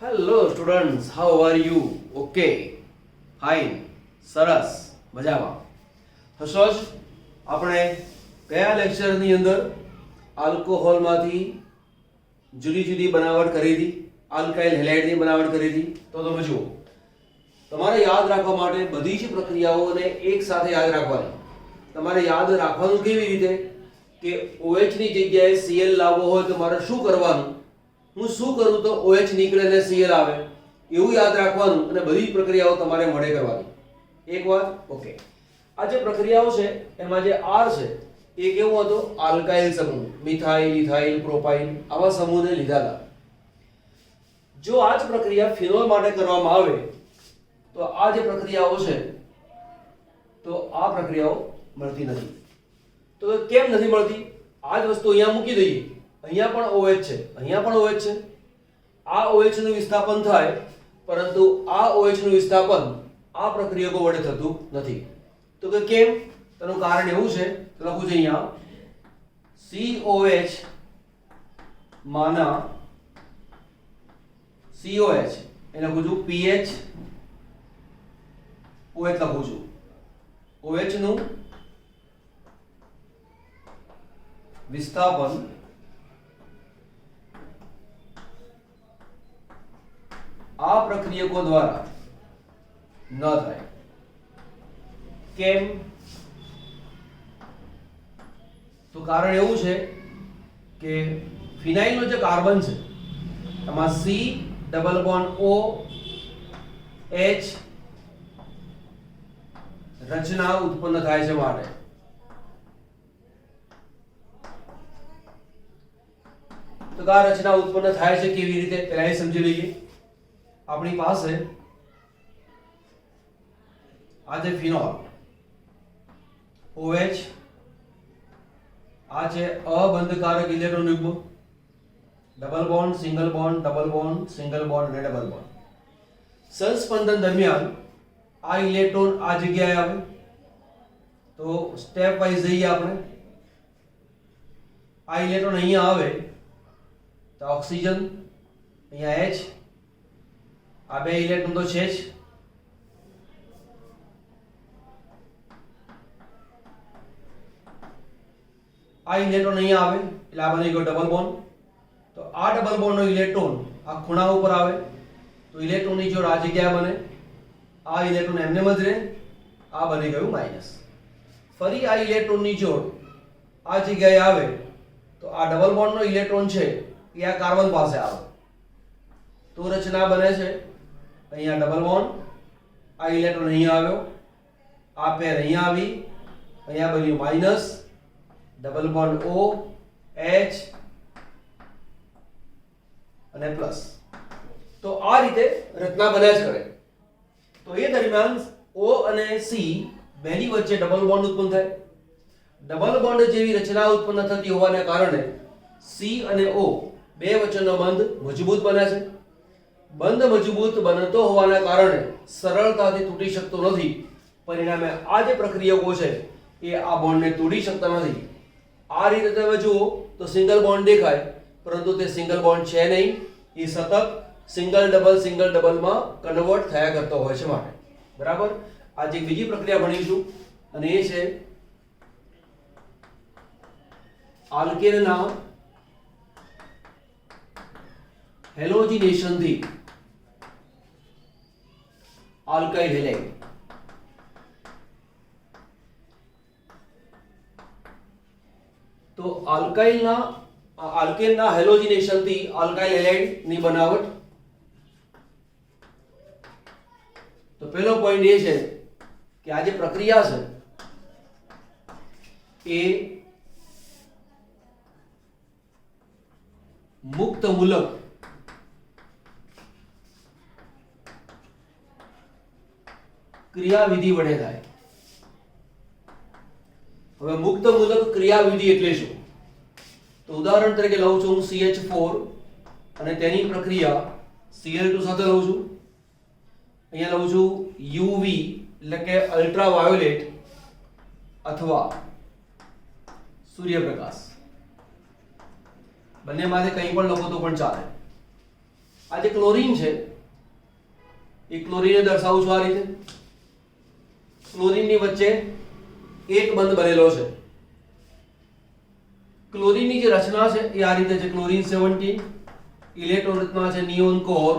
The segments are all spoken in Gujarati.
Hello students, how are you? Okay, fine, સરસ, મજામાં હશો જ. આપણે કયા લેક્ચરની અંદર આલ્કોહોલમાંથી જુદી જુદી બનાવટ કરી હતી, આલ્કાઇલ હેલાઇડની બનાવટ કરી હતી. તો તમે જુઓ, તમારે યાદ રાખવા માટે બધી જ પ્રક્રિયાઓને એક સાથે યાદ રાખવાની. તમારે યાદ રાખવાનું કેવી રીતે કે OH ની જગ્યાએ Cl લાવવો હોય તો મારે શું કરવાનું, હું શું કરું તો OH નીકળે ને Cl આવે, એવું યાદ રાખવાનું અને બધી જ પ્રક્રિયાઓ તમારે મળે કરવાની. એક વાત ઓકે. આ જે પ્રક્રિયાઓ છે એમાં જે R છે એ કેવો હતો? આલ્કાઇલ સમૂહ, મિથાઇલ, ઇથાઇલ, પ્રોપાઇલ આવા સમૂહને લીધા હતા. જો આ જ પ્રક્રિયા ફિનોલ માટે કરવામાં આવે તો આ જે પ્રક્રિયાઓ છે તો આ પ્રક્રિયાઓ મળતી નથી. તો કેમ નથી મળતી? આ જ વસ્તુ અહીંયા મૂકી દઈએ, અહીંયા પણ OH છે, અહીંયા પણ OH છે. આ OH નું વિસ્થાપન થાય, પરંતુ આ OH નું વિસ્થાપન આ પ્રક્રિયકો વડે થતું નથી. તો કે કેમ? તેનું કારણ એવું છે, લખું છું અહીંયા COH માના COH એને લખું છું PH OH લખું છું. OH નું વિસ્થાપન આ પ્રક્રિયકો દ્વારા ન થાય. કેમ? તો કારણ એવું છે કે ફિનાઇલનો જે કાર્બન છે એમાં C double bond O H રચના ઉત્પન્ન થાય છે. માટે તો આ રચના ઉત્પન્ન થાય છે કેવી રીતે પહેલા એ સમજી લઈએ. આપણી પાસે આ છે ફિનોલ, OH, આ છે અબંધકારક ઇલેક્ટ્રોન યુગ્મ, double bond, single bond, double bond, single bond અને ડબલ બોન્ડ. સંસ્પંદન દરમિયાન આ ઇલેક્ટ્રોન આ જગ્યાએ આવે. તો સ્ટેપ વાઇઝ જઈએ આપણે. આ ઇલેક્ટ્રોન અહીંયા આવે તો ઓક્સિજન, અહીંયા H, આ બે ઇલેક્ટ્રોન તો છે જ. આ ઇલેક્ટ્રોન અહીંયા આવે એટલે આ બની ગયો ડબલ બોન્ડ. તો આ ડબલ બોન્ડ નો ઇલેક્ટ્રોન આ ખૂણા ઉપર આવે તો ઇલેક્ટ્રોનની જોડ આ જગ્યાએ બને. આ ઇલેક્ટ્રોન એમને જ રહે, આ બની ગયું માઈનસ. ફરી આ ઇલેક્ટ્રોનની જોડ આ જગ્યાએ આવે તો આ ડબલ બોન્ડ નો ઇલેક્ટ્રોન છે એ આ કાર્બન પાસે આવે તો રચના બને છે અહીંયા ડબલ બોન્ડ. આ ઇલેક્ટ્રોન અહીંયા આવ્યો, આ પેર અહીંયા આવી, અહીંયા બન્યું minus, double bond O H અને પ્લસ. તો આ રીતે રચના બન્યા જ કરે. તો એ દરમિયાન O અને C બેની વચ્ચે ડબલ બોન્ડ ઉત્પન્ન થાય. ડબલ બોન્ડ જેવી રચના ઉત્પન્ન થતી હોવાને કારણે C અને O બે વચ્ચેનો બંધ મજબૂત બને છે. બંધ મજબૂત બનતો હોવાના કારણે સરળતાથી તૂટી શકતો નથી. પરિણામે આ જે પ્રક્રિયકો છે એ આ બોન્ડને તોડી શકતા નથી. આ રીતે તમે જુઓ તો સિંગલ બોન્ડ દેખાય, પરંતુ તે સિંગલ બોન્ડ છે નહીં, એ સતત સિંગલ ડબલ માં કન્વર્ટ થયા કરતો હોય છે. માટે બરાબર. આજે એક બીજી પ્રક્રિયા ભણીશું અને એ છે આલ્કેનના હેલોજિનેશન થી આલ્કાઇલ હેલાઇડ. તો આલ્કેનના હેલોજિનેશન થી આલ્કાઇલ હેલાઇડ ની બનાવટ. તો પહેલો પોઈન્ટ એ છે કે આ જે પ્રક્રિયા છે એ મુક્ત મૂલક ક્રિયાવિધિ વડે થાય. હવે મુક્ત મૂલક ક્રિયાવિધિ એટલે શું? તો ઉદાહરણ તરીકે લઉં છું હું CH4 અને તેની પ્રક્રિયા Cl2 સાથે લઉં છું. અહીંયા લઉં છું UV એટલે કે અલ્ટ્રા વાયોલેટ અથવા સૂર્યપ્રકાશ. બંનેમાંથી કંઈ પણ લખો તો પણ ચાલે. આ જે ક્લોરીન છે એ ક્લોરીનને દર્શાવું છું આ રીતે. ક્લોરીનની વચ્ચે એક બંધ બનેલો છે. ક્લોરીનની જે રચના છે એ આ રીતે છે. ક્લોરીન 17, ઇલેક્ટ્રોન રચના છે neon core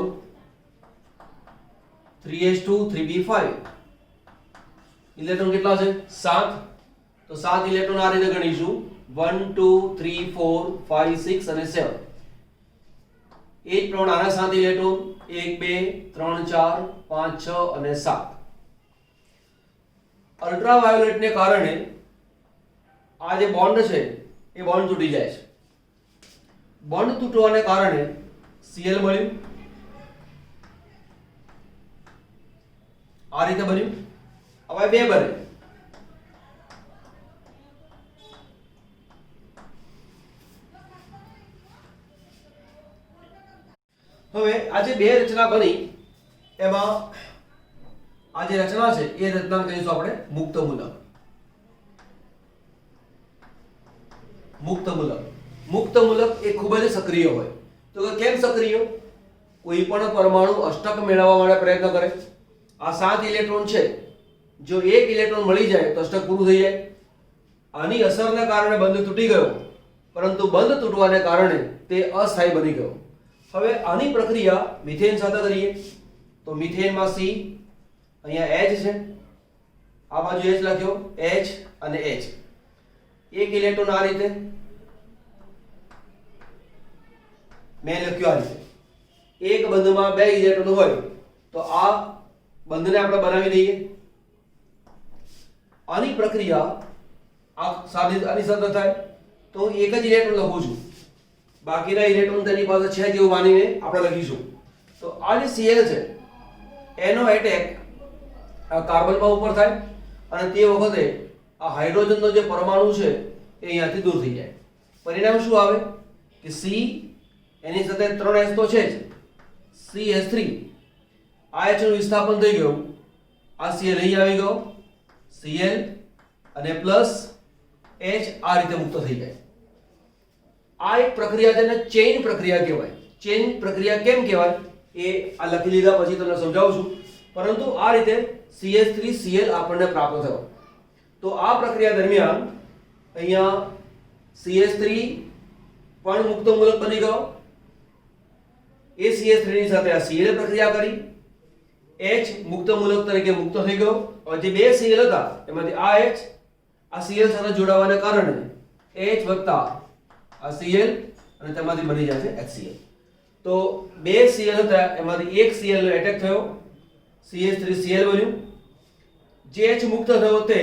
3s2 3b5. Electron કેટલા છે? 7. તો 7 ઇલેક્ટ્રોન આ રીતે ગણીશું 1 2 3 4 5 6 અને 7. એ જ પ્રમાણે આના 7 ઇલેક્ટ્રોન 1 2 3 4 5 6 અને 7. અલ્ટ્રાવાયોલેટ ને કારણે આ જે બોન્ડ છે એ બોન્ડ તૂટી જાય છે. બોન્ડ તૂટવાને કારણે Cl મળ્યું, આ રીતે બન્યું. હવે બે બને. હવે આ જે બે રચના બની એમાં આ જે રચના છે એ રચના કહીશું આપણે મુક્ત મૂલક. મુક્ત મૂલક. મુક્ત મૂલક એ ખૂબ જ સક્રિય હોય. તો કેમ સક્રિય? કોઈ પણ પરમાણુ અષ્ટક મેળવવા માટે પ્રયત્ન કરે. આ 7 ઇલેક્ટ્રોન છે, જો એક ઇલેક્ટ્રોન મળી જાય તો અષ્ટક પૂરું થઈ જાય. આની અસરને કારણે બંધ તૂટી ગયો, પરંતુ બંધ તૂટવાને કારણે તે અસ્થાયી બની ગયો. હવે આની પ્રક્રિયા મિથેન સાથે કરીએ તો મિથેનમાં C, અહીંયા H છે, આ બાજુ H લખ્યો, H અને H. એક ઇલેક્ટ્રોન આ રીતે મેં લખ્યું આ રીતે. એક બંધમાં બે ઇલેક્ટ્રોન હોય તો આ બંધને આપણે બનાવી દઈએ. આની પ્રક્રિયા આની સાથે થાય તો હું એક જ ઇલેક્ટ્રોન લખું છું, બાકીના ઇલેક્ટ્રોન તેની પાસે છે જેવું માનીને આપણે લખીશું. તો આ જે Cl છે એનો એટેક આ કાર્બનમાં ઉપર થાય અને તે વખતે આ હાઇડ્રોજનનો જે પરમાણુ છે એ અહીંયાથી દૂર થઈ જાય. પરિણામ શું આવે કે C એની સાથે 3s તો છે જ, CH3 આ H નું વિસ્થાપન થઈ ગયું, આ Cl અહીં આવી ગયો, Cl અને પ્લસ H આ રીતે મુક્ત થઈ જાય. આ એક પ્રક્રિયા છે ને ચેઇન પ્રક્રિયા કહેવાય. ચેઇન પ્રક્રિયા કેમ કહેવાય એ આ લખી લીધા પછી તમને સમજાવું છું. પરંતુ આ રીતે CH3Cl આપણને પ્રાપ્ત થયો. તો આ પ્રક્રિયા દરમિયાન અહીંયા CH3 પણ મુક્ત મૂલક બની ગયો. એ CH3 ની સાથે આ Cl પ્રક્રિયા કરી, H મુક્ત મૂલક તરીકે મુક્ત થઈ ગયો. હવે જે બે Cl હતા એમાંથી આ H આ Cl સાથે જોડાવાને કારણે H વત્તા આ Cl અને તેમાંથી બની જાય છે HCl. તો બે Cl હતા એમાંથી એક Cl નો એટેક થયો, CH3Cl બન્યું. જે H મુક્ત થયો તે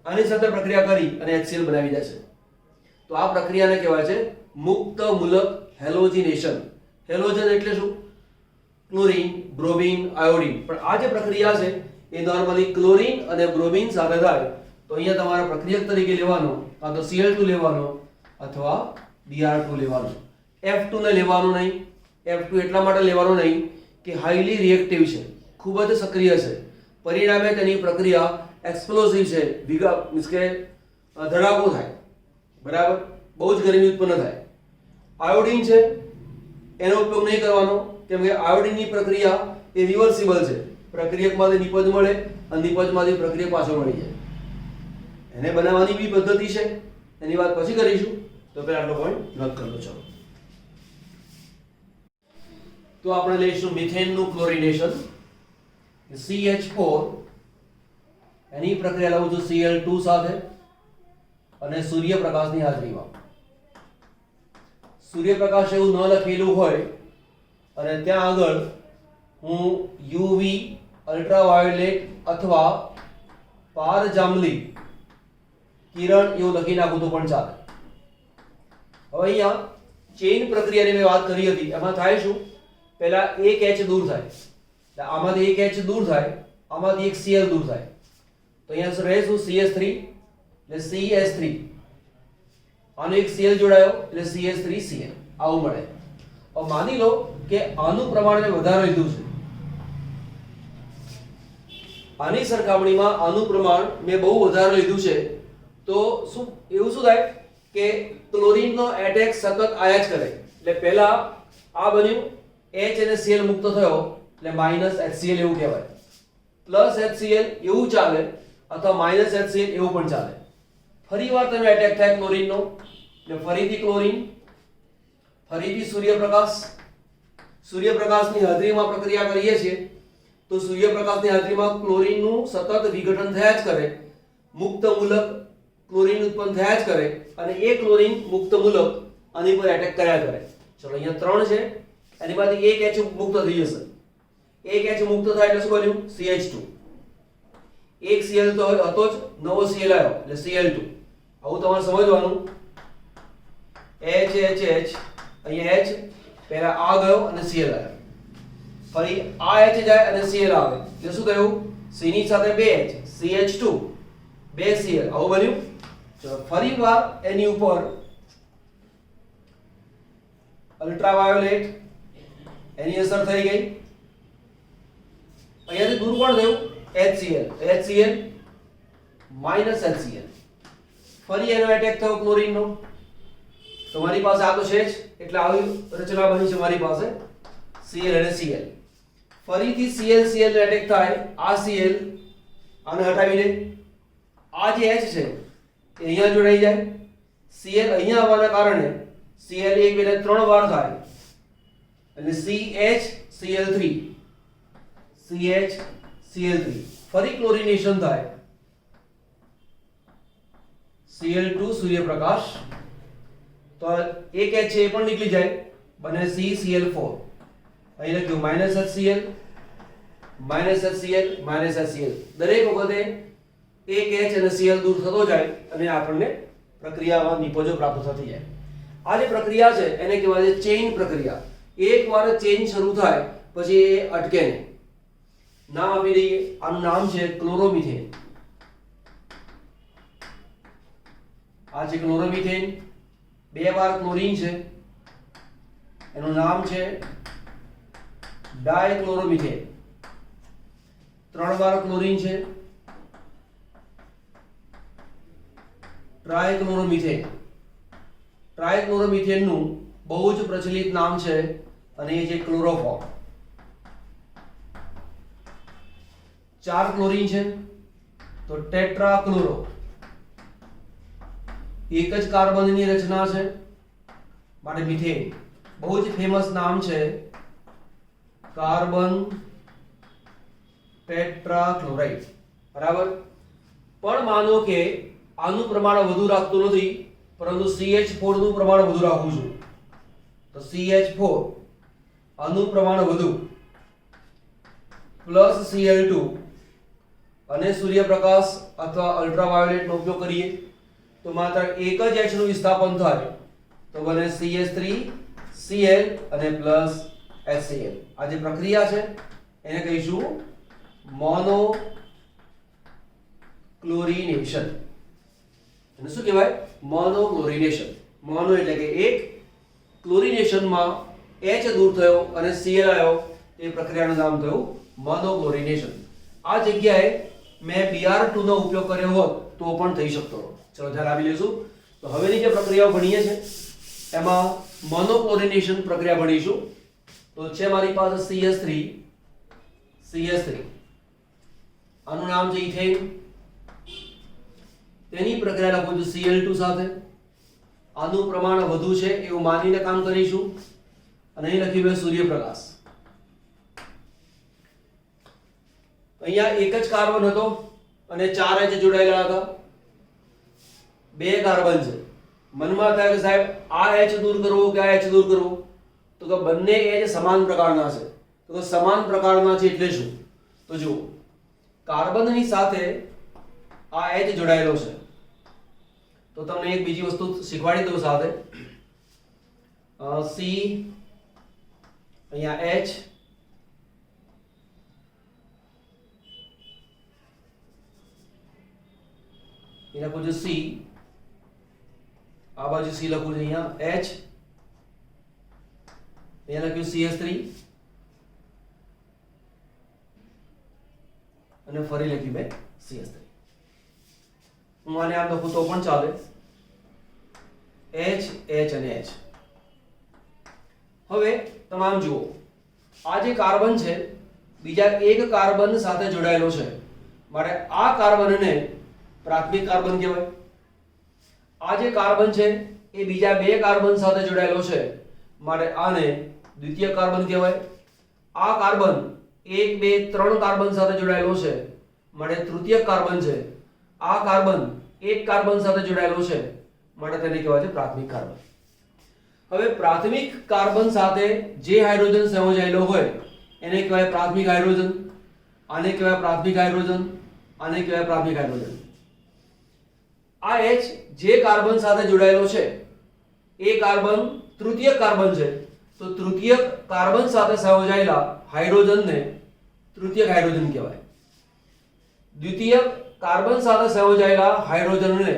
આની સાથે પ્રક્રિયા કરી અને HCl બનાવી દે છે. તો આ પ્રક્રિયાને કહેવાય છે મુક્ત મૂલક હેલોજિનેશન. હેલોજન એટલે શું? Chlorine, bromine, iodine. પણ આ જે પ્રક્રિયા છે એ નોર્મલી ક્લોરીન અને બ્રોમિન સાથે થાય. તો અહીંયા તમારે પ્રક્રિયક તરીકે લેવાનો કાં તો Cl2 લેવાનો અથવા Br2 લેવાનો. F2 ને લેવાનું નહીં. F2 એટલા માટે લેવાનું નહીં કે હાઈલી રિએક્ટિવ છે, ખૂબ જ સક્રિય છે. પરિણામે તેની પ્રક્રિયા એક્સપ્લોઝિવ છે, મીન્સ કે ધડાકો થાય, બરાબર, બહુ જ ગરમી ઉત્પન્ન થાય. આયોડીન છે એનો ઉપયોગ નહીં કરવાનો, કેમ કે આયોડીનની પ્રક્રિયા એ રિવર્સિબલ છે. પ્રક્રિયકમાંથી નિપજ મળે અને નિપજમાંથી પ્રક્રિયક પાછો મળી જાય. એને બનાવવાની બી પદ્ધતિ છે, એની વાત પછી કરીશું. તો પહેલા આટલો પોઈન્ટ નોટ કરી લો. ચલો, તો આપણે લઈશું મિથેનનું ક્લોરિનેશન. CH4 એની પ્રક્રિયા લાવું છું Cl2 સાથે અને સૂર્યપ્રકાશની હાજરીમાં. સૂર્યપ્રકાશ એવું ન લખેલું હોય અને ત્યાં આગળ હું UV, અલ્ટ્રાવાયોલેટ અથવા પારજાંબલી કિરણ એવું લખી નાખું તો પણ ચાલે. હવે અહીંયા ચેઇન પ્રક્રિયાની મેં વાત કરી હતી. એમાં થાય શું? પહેલા એક H દૂર થાય, એટલે આમાંથી એક H દૂર થાય, આમાંથી એક Cl દૂર થાય. તો અહીંયા રહે શું? CH3 એટલે CH3, આનો એક Cl જોડાયો એટલે CH3Cl આવું મળે. હવે માની લો કે આનું પ્રમાણ મેં વધારે લીધું છે, આની સરખામણીમાં આનું પ્રમાણ મેં બહુ વધારે લીધું છે. તો શું એવું શું થાય કે ક્લોરીનનો એટેક સતત આયા જ કરે. એટલે પહેલા આ બન્યું, H અને Cl મુક્ત થયો એટલે -HCl એવું કહેવાય. +HCl એવું ચાલે અથવા -HCl એવું પણ ચાલે. ફરીવાર તમે એટેક થાય ક્લોરીનનો એટલે ફરીથી ક્લોરીન, ફરીથી સૂર્યપ્રકાશની હાજરીમાં પ્રક્રિયા કરીએ છીએ તો સૂર્યપ્રકાશની હાજરીમાં ક્લોરીનનું સતત વિઘટન થયા જ કરે, મુક્ત મૂલક ક્લોરીન ઉત્પન્ન થયા જ કરે અને એ ક્લોરીન મુક્ત મૂલક આની પર એટેક કર્યા કરે. ચલો અહીંયા 3 છે, એનીમાંથી એક H મુક્ત થઈ જશે. એક H મુક્ત થાય એટલે શું બન્યું? CH2. એક Cl તો હતો જ, નવો Cl આવ્યો એટલે Cl2. આવું તમારે સમજવાનું. H અહીંયા H પહેલા આ ગયો અને Cl આવ્યો, ફરી આ H જાય અને Cl આવે એટલે શું થયું? C ની સાથે 2H, CH2, 2 Cl. આવું બન્યું. ચલો ફરીવાર એની ઉપર અલ્ટ્રાવાયોલેટ એની અસર થઈ ગઈ. અહીંયાથી દૂર કોણ થયું? HCl HCl ફરી એનો એટેક થયો ક્લોરીનનો. તો મારી પાસે આ તો છે જ એટલે આવી રચના બની છે મારી પાસે Cl અને Cl. ફરીથી Cl નો એટેક થાય, આ Cl આને હટાવી દે, આ જે H છે એ અહીંયા જોડાઈ જાય. Cl અહીંયા આવવાના કારણે Cl 1 2 3 વાર થાય એટલે CH Cl3 ફરી ક્લોરીનેશન થાય, Cl2 સૂર્યપ્રકાશ તો એક H છે એ પણ નીકળી જાય, બને CCl4. અહીં લખ્યું -HCl -HCl. દરેક વખતે એક H અને Cl દૂર થતો જાય અને આપણને પ્રક્રિયામાં નિપજો પ્રાપ્ત થતી જાય. આ જે પ્રક્રિયા છે એને કહેવાય છે ચેઇન પ્રક્રિયા. એકવાર ચેઇન શરૂ થાય પછી એ અટકે નહીં. નામ આપી દઈએ. આનું નામ છે ક્લોરોમિથેન. આ છે ક્લોરોમિથેન. 2 વાર ક્લોરીન છે, એનું નામ છે ડાયક્લોરોમિથેન. 3 વાર ક્લોરીન છે, ટ્રાયક્લોરોમિથેન. ટ્રાયક્લોરોમિથેનનું બહુ જ પ્રચલિત નામ છે અને એ છે ક્લોરોફોર્મ. 4 ક્લોરીન છે તો ટેટ્રાક્લોરો. એક જ કાર્બનની રચના છે માટે મિથેન. બહુ જ ફેમસ નામ છે કાર્બન ટેટ્રાક્લોરાઇડ. બરાબર. પણ માનો કે આનું પ્રમાણ વધુ રાખતું નથી પરંતુ CH4 નું પ્રમાણ વધુ રાખવું છું તો CH4 આનું પ્રમાણ વધુ પ્લસ Cl2 અને સૂર્યપ્રકાશ અથવા અલ્ટ્રાવાયોલેટ નો ઉપયોગ કરીએ તો માત્ર એક જ H નું વિસ્થાપન થાય તો બને CH3 Cl અને પ્લસ HCl. આ જે પ્રક્રિયા છે એને કહીશું મોનો ક્લોરિનેશન. એને શું કહેવાય? Mono chlorination. મોનો એટલે કે એક, ક્લોરિનેશનમાં H દૂર થયો અને Cl આવ્યો એ પ્રક્રિયાનું નામ થયું મોનો ક્લોરિનેશન. આ જગ્યાએ મેં Br2 નો ઉપયોગ કર્યો હોત તો પણ થઈ શકતો હતો. ચલો ધ્યાન આપી લઈશું. તો હવેની જે પ્રક્રિયાઓ ભણીએ છે એમાં મોનો ક્લોરિનેશન પ્રક્રિયા ભણીશું. તો છે મારી પાસે CH3 આનું નામ છે ઇથેન. તેની પ્રક્રિયા લખું છું Cl2 સાથે. આનું પ્રમાણ વધુ છે એવું માનીને કામ કરીશું અને અહીં લખ્યું છે સૂર્યપ્રકાશ. અહીંયા એક જ કાર્બન હતો અને 4 H જોડાયેલા હતા. 2 કાર્બન છે. મનમાં થાય કે સાહેબ આ H દૂર કરવો કે આ H દૂર કરવો, તો કે બંને H સમાન પ્રકારના છે. તો કે સમાન પ્રકારના છે એટલે શું? તો જુઓ, કાર્બનની સાથે આ H જોડાયેલો છે તો તમને એક બીજી વસ્તુ શીખવાડી દઉં સાથે. C અહીંયા H એ લખું છું C, આ બાજુ C લખું છું અહીંયા H, અહીંયા લખ્યું CH3 અને ફરી લખ્યું મેં CH3. હું આને આમ લખું તો પણ ચાલે. H H અને H. હવે તમે આમ જુઓ આ જે કાર્બન છે બીજા એક કાર્બન સાથે જોડાયેલો છે, માટે આ કાર્બનને પ્રાથમિક કાર્બન કહેવાય. આ જે કાર્બન છે એ બીજા બે કાર્બન સાથે જોડાયેલો છે, માટે આને દ્વિતીય કાર્બન કહેવાય. આ કાર્બન 1 2 3 કાર્બન સાથે જોડાયેલો છે, માટે તૃતીય કાર્બન છે. આ કાર્બન એક કાર્બન સાથે જોડાયેલો છે, માટે તેને કહેવાય છે પ્રાથમિક કાર્બન. હવે પ્રાથમિક કાર્બન સાથે જે હાઇડ્રોજન સંયોજાયેલો હોય એને કહેવાય પ્રાથમિક હાઇડ્રોજન. આને કહેવાય પ્રાથમિક હાઇડ્રોજન. આને કહેવાય પ્રાથમિક હાઇડ્રોજન. આ H જે કાર્બન સાથે જોડાયેલો છે એ કાર્બન તૃતીય કાર્બન છે, તો તૃતીય કાર્બન સાથે સંયોજાયેલા હાઇડ્રોજનને તૃતીયક હાઇડ્રોજન કહેવાય. દ્વિતીય કાર્બન સાથે સંયોજાયેલા હાઇડ્રોજનને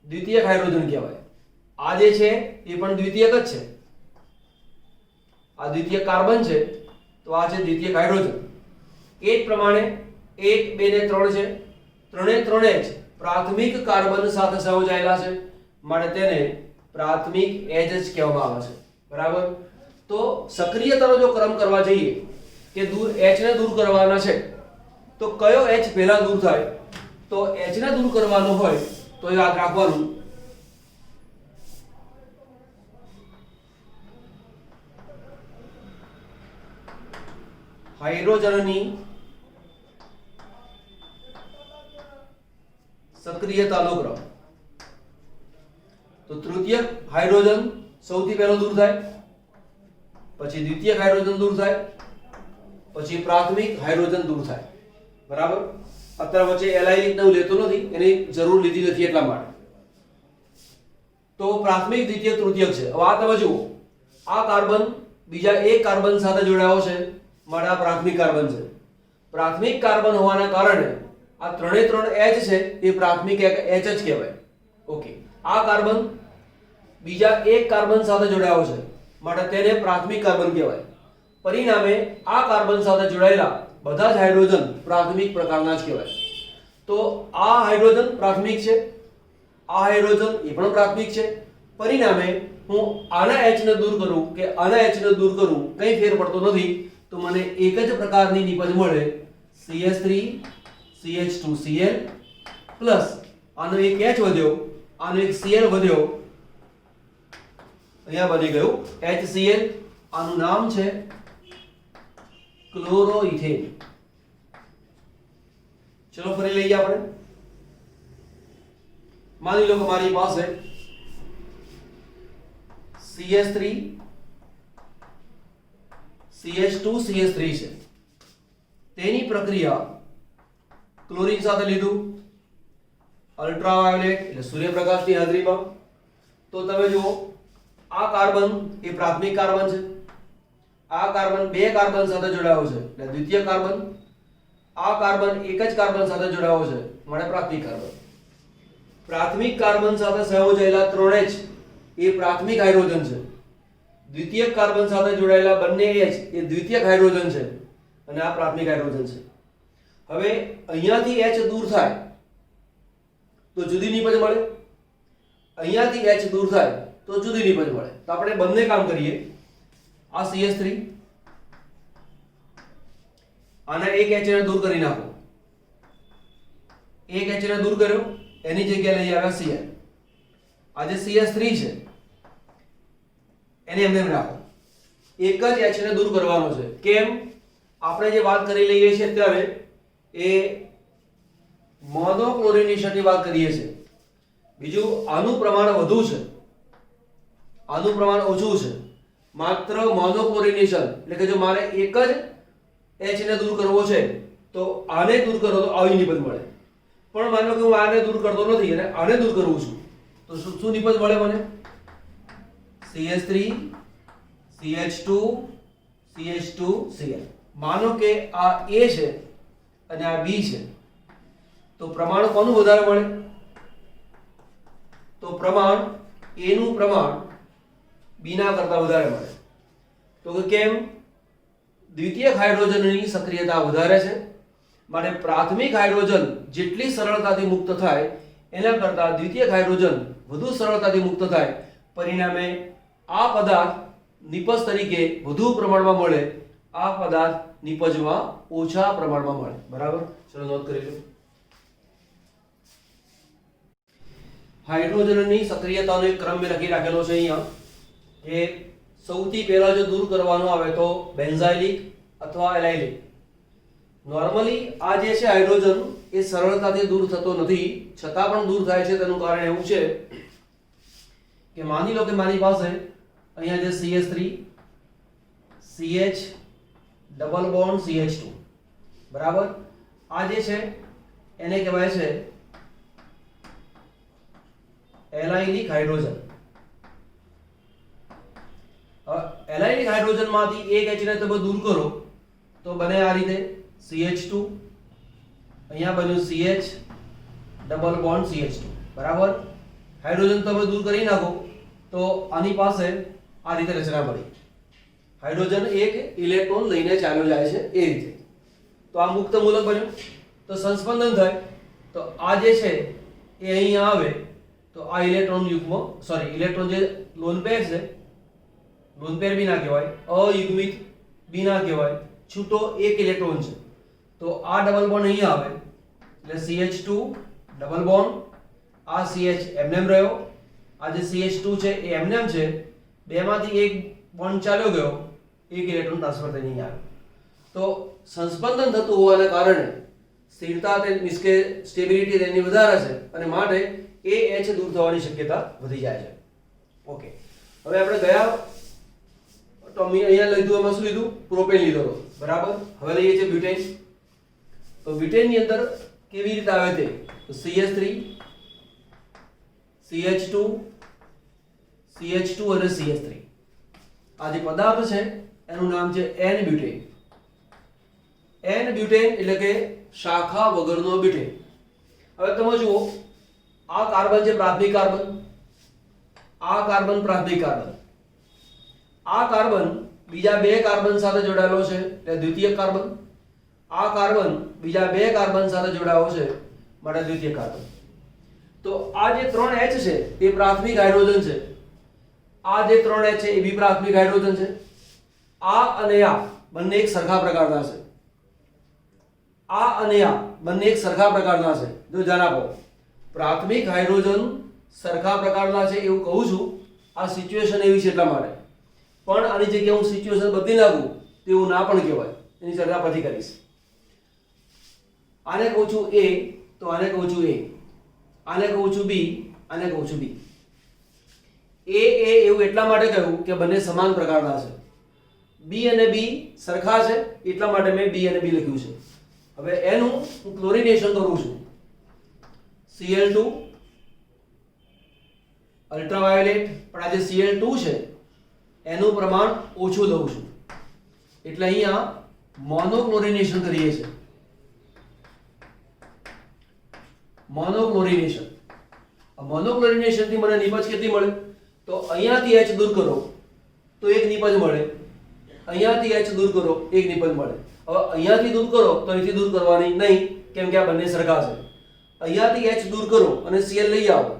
દ્વિતીયક હાઇડ્રોજન કહેવાય. આ જે છે એ પણ દ્વિતીયક જ છે. આ દ્વિતીય કાર્બન છે તો આ છે દ્વિતીયક હાઇડ્રોજન. એ જ પ્રમાણે 1 2 ને 3 છે, ત્રણે જ પ્રાથમિક કાર્બન સાથે સંયોજાયેલા છે, માટે તેને પ્રાથમિક H કહેવામાં આવે છે. બરાબર. તો સક્રિયતાનો જો ક્રમ કરવા જઈએ કે H ને દૂર કરવાના છે તો કયો H પહેલા દૂર થાય, તો H ને દૂર કરવાનો હોય તો યાદ રાખવાનું હાઇડ્રોજનની સક્રિયતાનો ક્રમ. તો તૃતીયક હાઇડ્રોજન સૌથી પહેલો દૂર થાય, પછી દ્વિતીયક હાઇડ્રોજન દૂર થાય, પછી પ્રાથમિક હાઇડ્રોજન દૂર થાય. બરાબર. અત્યારે વચ્ચે એલાઇનિક ને હું લેતો નથી, એની જરૂર લીધી નથી એટલા માટે. તો પ્રાથમિક દ્વિતીયક તૃતીયક છે. હવે આ તમે જુઓ, આ કાર્બન બીજા એક કાર્બન સાથે જોડાયો છે, માટે આ પ્રાથમિક કાર્બન છે. પ્રાથમિક કાર્બન હોવાના કારણે આ ત્રણે ત્રણ H છે એ પ્રાથમિક H જ કહેવાય. ઓકે. આ કાર્બન બીજા એક કાર્બન સાથે જોડાયો છે, માટે તેને પ્રાથમિક કાર્બન કહેવાય. પરિણામે આ કાર્બન સાથે જોડાયેલા બધા જ હાઇડ્રોજન પ્રાથમિક પ્રકારના જ કહેવાય. તો આ હાઇડ્રોજન પ્રાથમિક છે, આ હાઇડ્રોજન એ પણ પ્રાથમિક છે. પરિણામે હું આના H ને દૂર કરું કે આના H ને દૂર કરું કંઈ ફેર પડતો નથી, તો મને એક જ પ્રકારની નિપજ મળે, CH3 CH2Cl પ્લસ આનો એક H વધ્યો, આનો એક Cl વધ્યો, અહીંયા બની ગયું HCl. આનું નામ છે ક્લોરોઇથેન. ચલો ફરી લઈએ આપણે. માની લો કે મારી પાસે CH3 CH2CH3 છે, તેની પ્રક્રિયા ક્લોરીન સાથે લીધું, અલ્ટ્રાવાયોલેટ એટલે સૂર્યપ્રકાશની હાજરીમાં. તો તમે જુઓ, આ કાર્બન એ પ્રાથમિક કાર્બન છે, આ કાર્બન બે કાર્બન સાથે જોડાયો છે એટલે દ્વિતીય કાર્બન, આ કાર્બન એક જ કાર્બન સાથે જોડાયો છે માટે પ્રાથમિક કાર્બન. પ્રાથમિક કાર્બન સાથે સંયોજાયેલા ત્રણે જ એ પ્રાથમિક હાઇડ્રોજન છે. દ્વિતીય કાર્બન સાથે જોડાયેલા બંને H એ દ્વિતીયક હાઇડ્રોજન છે અને આ પ્રાથમિક હાઇડ્રોજન છે. હવે અહીંયાથી H દૂર થાય તો જુદી નિપજ મળે, અહીંયાથી H દૂર થાય તો જુદી નિપજ મળે. તો આપણે બંને કામ કરીએ. આ CH3, આના એક H ને દૂર કરી નાખો, એક H ને દૂર કર્યો, એની જગ્યાએ લઈ આવ્યા Cl. આ જે CH3 છે એને એમને રાખો, એક જ H ને દૂર કરવાનો છે. કેમ? આપણે જે વાત કરી લઈએ છીએ અત્યારે એ મોનોક્લોરિનેશનની વાત કરીએ છીએ. બીજું આનું પ્રમાણ વધુ છે, આનું પ્રમાણ ઓછું છે. માત્ર મોનોક્લોરિનેશન એટલે કે જો મારે એક જ H ને દૂર કરવો છે તો આને દૂર કરો તો આવી નિપજ મળે. પણ માનો કે હું આને દૂર કરતો નથી અને આને દૂર કરું છું તો શું નિપજ મળે મને? CH3 CH2 CH2Cl. માનો કે આ A છે અને આ B છે, તો પ્રમાણ કોનું વધારે મળે? તો પ્રમાણ A નું પ્રમાણ B ના કરતા વધારે મળે. તો કેમ? દ્વિતીયક હાઇડ્રોજનની સક્રિયતા વધારે છે, માટે પ્રાથમિક હાઇડ્રોજન જેટલી સરળતાથી મુક્ત થાય એના કરતાં દ્વિતીયક હાઇડ્રોજન વધુ સરળતાથી મુક્ત થાય. પરિણામે આ પદાર્થ નિપજ તરીકે વધુ પ્રમાણમાં મળે આ પદાર્થ નિપજમાં ઓછા પ્રમાણમાં મળે. બરાબર, ચલો નોંધ કરી લો. હાઇડ્રોજનની સક્રિયતાનો એક ક્રમ મેં લખી રાખેલો છે અહીંયા કે સૌથી પહેલા જો દૂર કરવાનો આવે તો બેન્ઝાઇલિક અથવા એલાઇલિક. નોર્મલી આ જે છે હાઇડ્રોજન એ સરળતાથી દૂર થતો નથી, છતાં પણ દૂર થાય છે. તેનું કારણ એવું છે કે માની લો કે મારી પાસે અહીંયા જે CH3 CH double bond CH2, બરાબર, આ જે છે એને કહેવાય છે એલાઇલિક હાઇડ્રોજન. હવે એલાઇલિક હાઇડ્રોજનમાંથી એક H ને તમે દૂર કરો તો બને આ રીતે CH2, અહીંયા બન્યું CH ડબલ બોન્ડ CH2, બરાબર. હાઇડ્રોજન તમે દૂર કરી નાખો તો આની પાસે આ રીતે રચના મળી. હાઇડ્રોજન એક ઇલેક્ટ્રોન લઈને ચાલ્યો જાય છે એ રીતે. તો આ મુક્ત મૂલક બન્યું. તો સંસ્પંદન થાય તો આ જે છે એ અહીંયા આવે તો આ ઇલેક્ટ્રોન યુગ્મ ઇલેક્ટ્રોન જે લોન પેર છે, લોન પેર બી ના કહેવાય, અયુગ્મિત બી ના કહેવાય, છૂટો એક ઇલેક્ટ્રોન છે. તો આ ડબલ બોન્ડ અહીંયા આવે એટલે CH2 ડબલ બોન્ડ, આ CH એમનેમ રહ્યો, આ જે CH2 છે એ એમનેમ છે, બેમાંથી એક બોન્ડ ચાલ્યો ગયો, એક ઇલેક્ટ્રોન ટ્રાન્સફર થઈને અહીંયા આવ્યો. તો સંસ્પંદન થતું હોવાના કારણે સ્થિરતા મીન્સ કે સ્ટેબિલિટી તેની વધારે છે અને માટે એ H દૂર થવાની શક્યતા વધી જાય છે. ઓકે, હવે આપણે ગયા તો અહીંયા લીધું, એમાં શું લીધું? પ્રોપેન લીધો હતો, બરાબર. હવે લઈએ છીએ બ્યુટેન. તો બ્યુટેન ની અંદર કેવી રીતે આવે તે? તો CH3 CH2 CH2 અને CH3. આ જે પદાર્થ છે એનું નામ છે N-બ્યુટેન. N-બ્યુટેન એટલે કે શાખા વગરનો બ્યુટેન. હવે તમે જુઓ, આ કાર્બન છે પ્રાથમિક કાર્બન, આ કાર્બન પ્રાથમિક કાર્બન, આ કાર્બન બીજા બે કાર્બન સાથે જોડાયેલો છે એટલે દ્વિતીયક કાર્બન, આ કાર્બન બીજા બે કાર્બન સાથે જોડાયો છે માટે દ્વિતીયક કાર્બન. તો આ જે 3 H છે એ પ્રાથમિક હાઇડ્રોજન છે, આ જે 3 H છે એ બી પ્રાથમિક હાઇડ્રોજન છે. આ અને આ બંને એક સરખા પ્રકારના છે, આ અને આ બંને એક સરખા પ્રકારના છે. જો ધ્યાન આપો, પ્રાથમિક હાઇડ્રોજન સરખા પ્રકારના છે એવું કહું છું, આ સિચ્યુએશન એવી છે એટલા માટે. પણ આની જગ્યાએ હું સિચ્યુએશન બદલી નાખું તેવું ના પણ કહેવાય, એની ચર્ચા પછી કરીશ. આને કહું છું A તો આને કહું છું A, આને કહું છું B, આને કહું છું B. A એવું એટલા માટે કહ્યું કે બંને સમાન પ્રકારના છે. B અને B સરખા છે એટલા માટે મેં B અને B લખ્યું છે. હવે એનું હું ક્લોરિનેશન કરું છું. Cl2 અલ્ટ્રાવાયોલેટ, પણ આ જે Cl2 છે એનું પ્રમાણ ઓછું લઉં છું એટલે અહીંયા મોનોક્લોરિનેશન કરીએ છીએ. મોનોક્લોરિનેશન. મોનોક્લોરિનેશન થી મને નિપજ કેટલી મળે? તો અહીંયાથી H દૂર કરો તો એક નિપજ મળે, અહીંયાથી H દૂર કરો એક નિપજ મળે. હવે અહીંયાથી દૂર કરો તો અહીંથી દૂર કરવાની નહીં, કેમ કે આ બંને સરખા છે. અહીંયાથી H દૂર કરો અને Cl લઈ આવો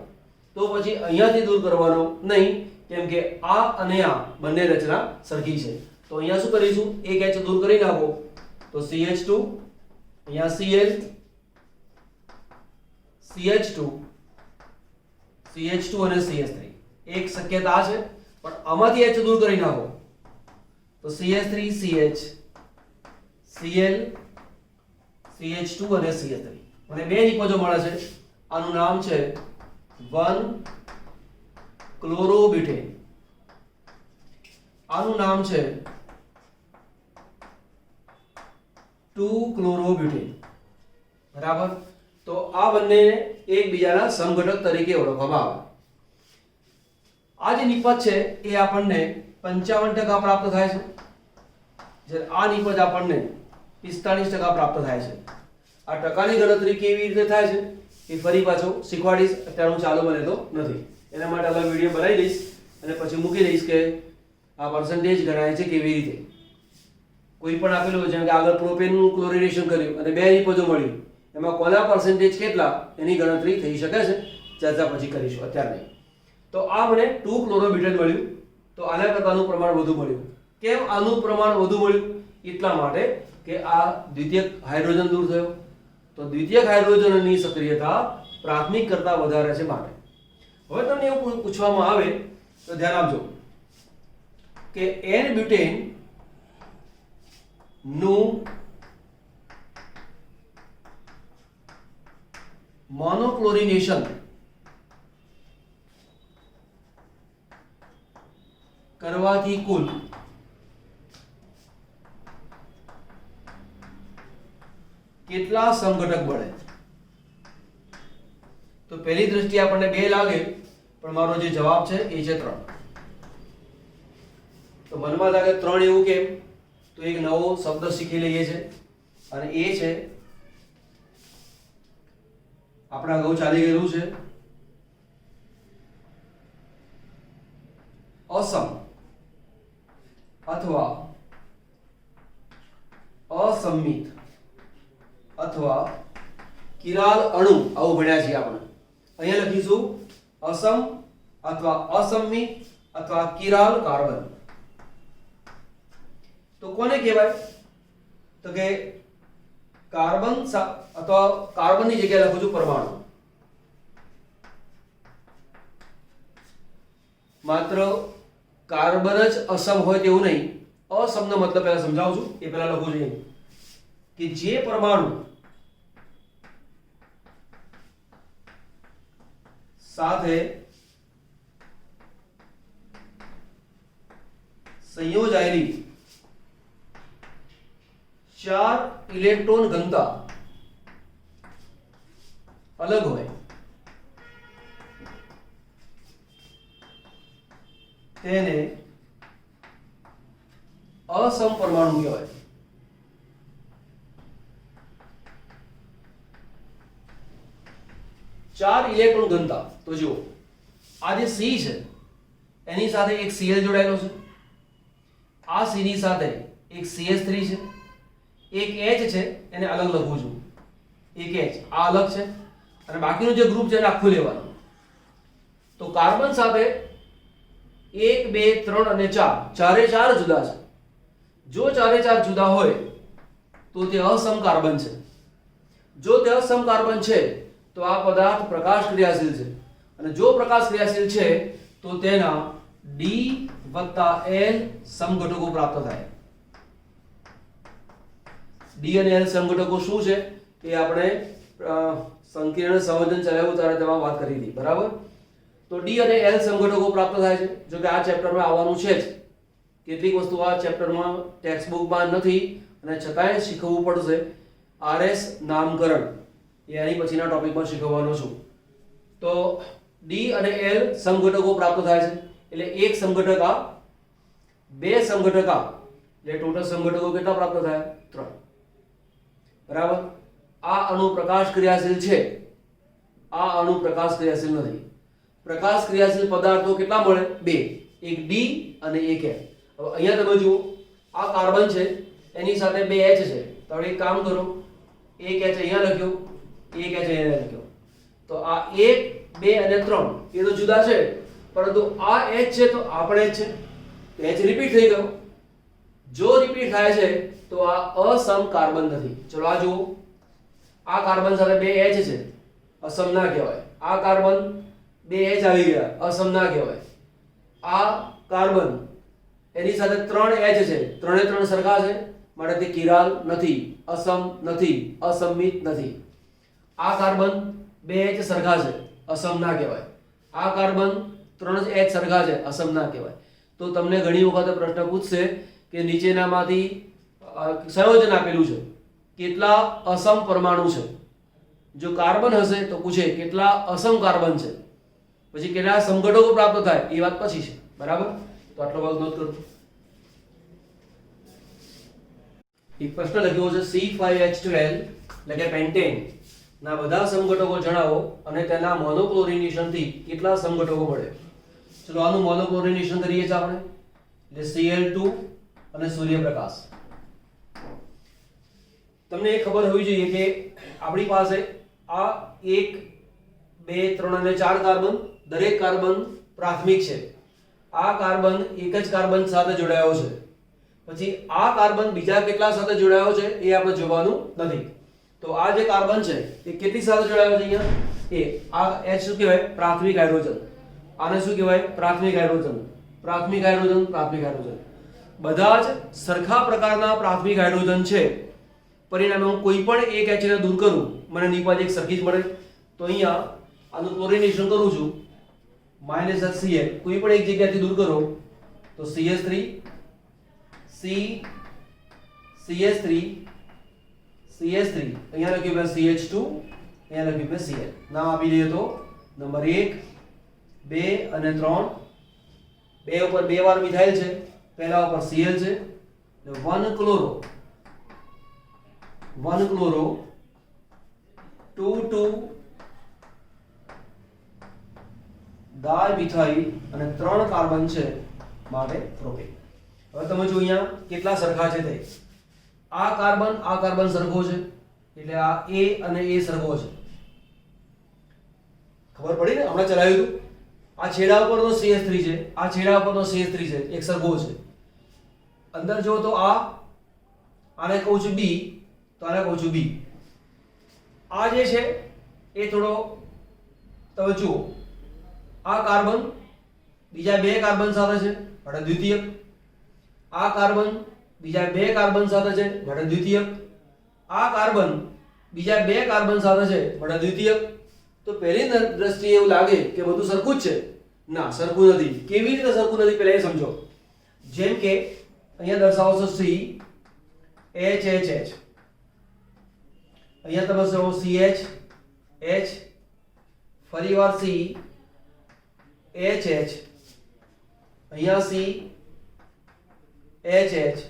તો પછી અહીંયાથી દૂર કરવાનો નહીં, કેમ કે આ અને આ બંને રચના સરખી છે. તો અહીંયા શું કરીશું? એક H દૂર કરી નાખો તો CH2, અહીંયા Cl, CH2 અને CH3. એક શક્યતા છે, પણ આમાંથી H દૂર કરી નાખો તો CH3 CH, Cl, CH2 અને CH3. મને બે નિપજો મળે છે. આનું નામ છે 1-ક્લોરોબ્યુટેન, આનું નામ છે 2-ક્લોરોબ્યુટેન, બરાબર. તો આ બંને એકબીજાના સમઘટક તરીકે ઓળખવામાં આવે. આ જે નિપજ છે એ આપણને 55% પ્રાપ્ત થાય છે, જ્યારે આ નિપજ આપણને 45% પ્રાપ્ત થાય છે. આ ટકાની ગણતરી કેવી રીતે થાય છે એ ફરી પાછો શીખવાડીશ, અત્યારે હું ચાલુ બને તો નથી. એના માટે અલગ વિડીયો બનાવી દઈશ અને પછી મૂકી દઈશ કે આ પર્સન્ટેજ ગણાય છે કેવી રીતે. કોઈ પણ આપેલું જેમ કે આગળ પ્રોપેનનું ક્લોરિનેશન કર્યું અને બે નિપજો મળ્યું, એમાં કોના પર્સન્ટેજ કેટલા એની ગણતરી થઈ શકે છે, ચર્ચા પછી કરીશું, અત્યારે નહીં. તો આ મને 2-ક્લોરોબ્યુટેન મળ્યું, તો આના કરતાનું પ્રમાણ વધુ મળ્યું. કેમ આનું પ્રમાણ વધુ મળ્યું? એટલા માટે કે આ દ્વિતીયક હાઇડ્રોજન દૂર થયો, તો દ્વિતીયક હાઇડ્રોજનની સક્રિયતા પ્રાથમિક કરતા વધારે છે માટે. હવે તમને એવું પૂછવામાં આવે તો ધ્યાન આપજો કે n બ્યુટેન નું મોનોક્લોરિનેશન કરવાથી કુલ કેટલા સમઘટક બને? તો પહેલી દ્રષ્ટિએ આપણને 2 લાગે, પણ મારો જે જવાબ છે એ છે 3. તો મનમાં લાગે 3 એવું કેમ? તો એક નવો શબ્દ શીખી લઈએ છે, અને એ છે આપણે અગાઉ ચાલી ગયેલું છે અસમ અથવા અસંમિત અથવા કિરાલ અણુ, આવું ભણ્યા છીએ આપણે. અહીંયા લખીશું અસમ અથવા અસંમિત અથવા કિરાલ કાર્બન. તો કોને કહેવાય? તો કે કાર્બન અથવા કાર્બનની જગ્યાએ લખું છું પરમાણુ. માત્ર કાર્બન જ અસમ હોય તેવું નહીં. અસમનો મતલબ પહેલા સમજાવું છું, એ પહેલા લખું છું કે જે પરમાણુ સાથે સંયોજાયેલી 4 ઇલેક્ટ્રોન ઘનતા અલગ હોય તેને અસમ પરમાણુ કહેવાય. ચાર ઇલેક્ટ્રોન ઘનતા, તો જુઓ આ જે C છે એની સાથે એક Cl જોડાયેલો છે, આ C ની સાથે એક CH3 છે, એક H છે, એને અલગ લખું છું, એક H આ અલગ છે, અને બાકીનું જે ગ્રુપ છે એને આખું લેવાનું. તો કાર્બન સાથે 1 2 3 અને 4 ચારે ચાર જુદા છે. જો ચારે ચાર જુદા હોય તો તે અસમ કાર્બન છે. જો તે અસમ કાર્બન છે તો આ પદાર્થ પ્રકાશ ક્રિયાશીલ છે, અને જો પ્રકાશ ક્રિયાશીલ છે તો તેના D + L સમઘટકો પ્રાપ્ત થાય. D અને L સમઘટકો શું છે એ આપણે સંકીર્ણ સંયોજન ચલાવ્યું ત્યારે તેમાં વાત કરી હતી, બરાબર? તો D અને L સમઘટકો પ્રાપ્ત થાય છે. જો કે આ ચેપ્ટરમાં આવવાનું છે જ, કેટલીક વસ્તુ આ ચેપ્ટરમાં ટેક્સ્ટ બુકમાં નથી અને છતાંય શીખવવું પડશે. RS નામકરણ એ આની પછીના ટોપિકમાં શીખવવાનો છું. તો D અને L સમઘટકો પ્રાપ્ત થાય છે, એટલે એક સમઘટક આ, બે સમઘટક આ, એટલે ટોટલ સમઘટકો કેટલા પ્રાપ્ત થાય? 3. બરાબર? આ અણુ પ્રકાશ ક્રિયાશીલ છે, આ અણુ પ્રકાશ ક્રિયાશીલ નથી. પ્રકાશ ક્રિયાશીલ પદાર્થો કેટલા મળે? 2, એક D અને એક L. હવે અહીંયા તમે જુઓ આ કાર્બન છે એની સાથે 2 H છે, તો હવે એક કામ કરો, એક H અહીંયા લખ્યો, એક H અહીંયા લખ્યો. તો આ 1 2 અને 3 એ તો જુદા છે, પરંતુ આ H છે તો આ પણ H છે, તો H રિપીટ થઈ ગયો. જો રિપીટ થાય છે તો આ અસમ કાર્બન નથી. ચલો આ જુઓ, આ કાર્બન સાથે 2 H છે, અસમ ના કહેવાય. આ કાર્બન 2 H આવી ગયા, અસમ ના કહેવાય. આ કાર્બન એની સાથે 3 H છે, 3 એ 3 સરખા છે, માટે તે કિરાલ નથી, અસમ નથી, અસંમિત નથી. આ કાર્બન 2 H સરખા છે, અસમ ના કહેવાય. આ કાર્બન 3 H સરખા છે, અસમ ના કહેવાય. તો તમને ઘણી વખત પ્રશ્ન પૂછશે કે નીચેનામાંથી સંયોજન આપેલું છે, કેટલા અસમ પરમાણુ છે? જો કાર્બન હશે તો પૂછે કેટલા અસમ કાર્બન છે, પછી કેટલા સમઘટકો પ્રાપ્ત થાય એ વાત પછી છે, બરાબર? તો આટલો ભાગ નોંધ કરો. એક પ્રશ્ન લખ્યો છે C5H12 એટલે કે પેન્ટેન ના બધા સમઘટકો જણાવો અને તેના મોનોક્લોરિનેશન થી કેટલા સમઘટકો મળે. ચલો આનું મોનોક્લોરિનેશન કરીએ છીએ આપણે, એટલે Cl2 અને સૂર્યપ્રકાશ. તમને એ ખબર હોવી જોઈએ કે આપણી પાસે આ 1 2 3 અને 4 કાર્બન, દરેક કાર્બન પ્રાથમિક છે. આ કાર્બન એક જ કાર્બન સાથે જોડાયો છે, પછી આ કાર્બન બીજા કેટલા સાથે જોડાયો છે એ આપણે જોવાનું નથી. તો આ જે કાર્બન છે એ કેટલી સાથે જોડાયો છે અહીંયા? એ આ H શું કહેવાય? પ્રાથમિક હાઇડ્રોજન. આને શું કહેવાય? પ્રાથમિક હાઇડ્રોજન. પ્રાથમિક હાઇડ્રોજન, પ્રાથમિક હાઇડ્રોજન. બધા જ સરખા પ્રકારના પ્રાથમિક હાઇડ્રોજન છે. પરિણામે હું કોઈ પણ એક H ને દૂર કરું મને નીપાજ એક સરખી જ મળે. તો અહીંયા આનું ક્લોરિનેશન કરું છું -HCl, કોઈ પણ એક જગ્યાથી દૂર કરો તો CH3 C CH3 CH3, અહીંયા લખ્યું મેં CH2, અહીંયા લખ્યું મેં Cl. નામ આપી દઈએ તો નંબર 1 2 અને 3. 2 ઉપર 2 વાર મિથાઇલ છે, પહેલા ઉપર Cl છે, 1 ક્લોરો 2 ડાયમિથાઇલ અને 3 કાર્બન છે માટે પ્રોપેન. હવે તમે જો અહીંયા કેટલા સરખા છે તે. આ કાર્બન સરખો છે એટલે આ A અને A સરખો છે. ખબર પડી ને? હમણાં ચલાવ્યું હતું. આ છેડા ઉપરનો CH3 છે, આ છેડા ઉપરનો CH3 છે, એક સરખો છે. અંદર જો તો આને કહું છું B, તો આને કહું છું B. આ જે છે એ થોડો તમે જુઓ, આ કાર્બન બીજા 2 કાર્બન સાથે છે માટે દ્વિતીયક. આ કાર્બન બીજા 2 કાર્બન સાથે છે માટે દ્વિતીયક. આ કાર્બન બીજા 2 કાર્બન સાથે છે માટે દ્વિતીયક. તો પહેલી દ્રષ્ટિએ એવું લાગે કે બધું સરખું જ છે. ના, સરખું નથી. કેવી રીતે સરખું નથી પહેલા એ સમજો. જેમ કે અહીંયા દર્શાવો છો C H H H, અહીંયા તમે કહો CH H, ફરીવાર C H H, અહીંયા C H H,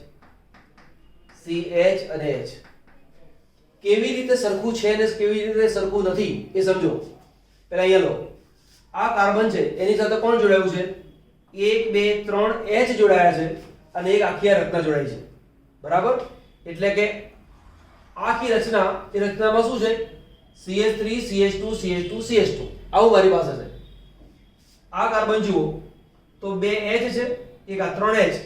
C H અને H. કેવી રીતે સરખું છે ને કેવી રીતે સરખું નથી એ સમજો. પહેલા અહીંયા લો, આ કાર્બન છે એની સાથે કોણ જોડાયું છે? 1 2 3 H જોડાયા છે અને એક આખી રચના જોડાઈ છે. બરાબર? એટલે કે આખી રચના, એ રચનામાં શું છે? CH3 CH2 CH2 CH2 આવું મારી પાસે છે. આ કાર્બન જુઓ તો 2 H છે, એક આ 3 H,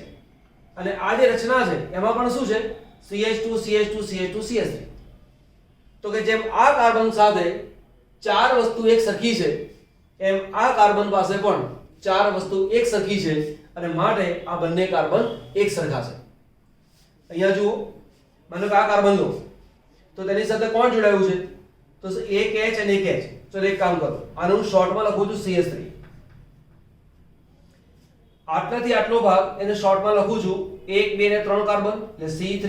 અને આ જે રચના છે એમાં પણ શું છે? CH2 CH2 CH2 CH3. તો કે જેમ આ કાર્બન સાથે 4 વસ્તુ એક સરખી છે એમ આ કાર્બન પાસે પણ 4 વસ્તુ એક સરખી છે અને માટે આ બંને કાર્બન એક સરખા છે. અહીંયા જુઓ, માનો કે આ કાર્બન લો તો તેની સાથે કોણ જોડાયું છે? તો એક H અને એક H. ચલો એક કામ કરો, આને હું શોર્ટમાં લખું છું CH3. આટલાથી આટલો ભાગ એને શોર્ટમાં લખું છું 1 2 ને 3 કાર્બન એટલે C3,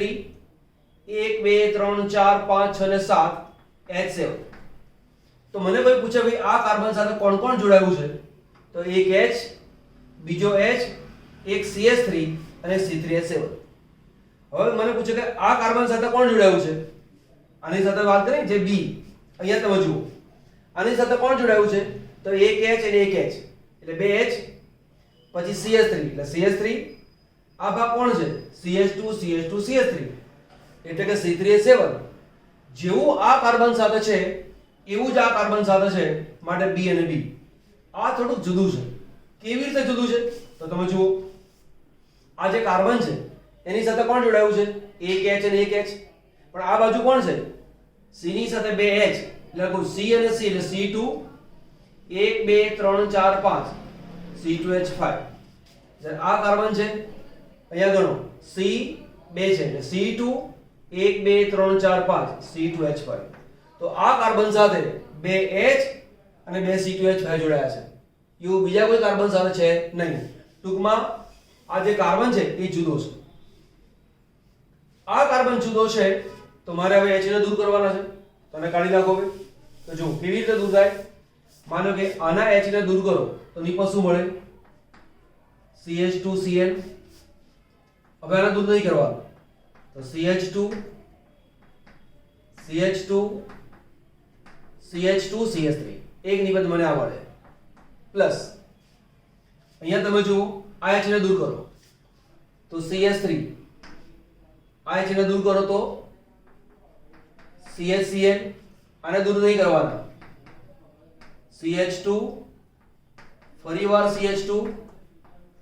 1 2 3 4 5 6 ને 7 H7. તો મને કોઈ પૂછે ભાઈ આ કાર્બન સાથે કોણ કોણ જોડાયું છે? તો એક H, બીજો H, એક CH3 અને C3H7. હવે મને પૂછે કે આ કાર્બન સાથે કોણ જોડાયું છે? આની સાથે વાત કરીએ જે B, અહીંયા તમે જુઓ આની સાથે કોણ જોડાયું છે? તો એક H અને એક H એટલે 2 H, પછી CH3 એટલે CH3. આ ભાગ કોણ છે? CH2 CH2 CH3 એટલે કે C3H7. જેવું આ કાર્બન સાથે છે એવું જ આ કાર્બન સાથે છે માટે B અને B. આ થોડું જુદું છે. કેવી રીતે જુદું છે? તો તમે જુઓ, આ જે કાર્બન છે એની સાથે કોણ જોડાયું છે? એક H અને એક H. પણ આ બાજુ કોણ છે? C ની સાથે 2 H એટલે C અને C એટલે C2, 1 2 3 4 5 C2H5. આ કાર્બન છે, અહીંયા ગણો C 2 છે એટલે C2, 1 2 3 4 5 C2H5. તો આ કાર્બન સાથે 2 H અને 2 C2H5 જોડાયા છે. એવું બીજા કોઈ કાર્બન સાથે છે નહીં. ટૂંકમાં આ જે કાર્બન છે એ જુદો છે. આ કાર્બન જુદો છે તો મારે હવે H ને દૂર કરવાના છે. તમે કાઢી નાખો ભાઈ. તો જો કેવી રીતે દૂર થાય? માનો કે આના H ને દૂર કરો તો નીપજ શું મળે? CH2Cl. હવે આને દૂર નહીં કરવાનું તો CH2 CH2 CH2 CH3 એક નિબંધ મને આ મળે પ્લસ અહીંયા તમે જુઓ આ H ને દૂર કરો તો CH3, આ H ને દૂર કરો તો CHCl, આને દૂર નહીં કરવાના CH2, ફરીવાર CH2,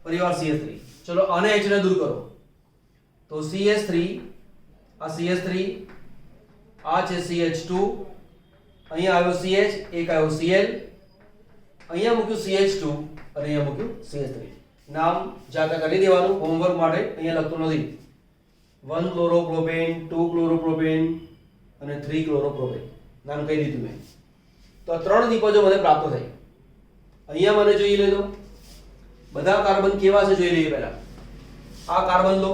ફરીવાર CH3. ચલો આને H ને દૂર કરો તો CH3 આ CH3 આ છે CH2 અહીંયા આવ્યો CH એક આવ્યો Cl અહીંયા મૂક્યું CH2 અને અહીંયા મૂક્યું CH3 નામ જાતે કરી દેવાનું હોમવર્ક માટે અહીંયા લખતો નથી 1 ક્લોરોપ્રોપેન 2 ક્લોરોપ્રોપેન અને 3 ક્લોરોપ્રોપેન નામ કહી દીધું મેં તો આ ત્રણ નિપજો મને પ્રાપ્ત થઈ અહીંયા મને જોઈ લેજો બધા કાર્બન કેવા છે જોઈ લઈએ પહેલા આ કાર્બન લો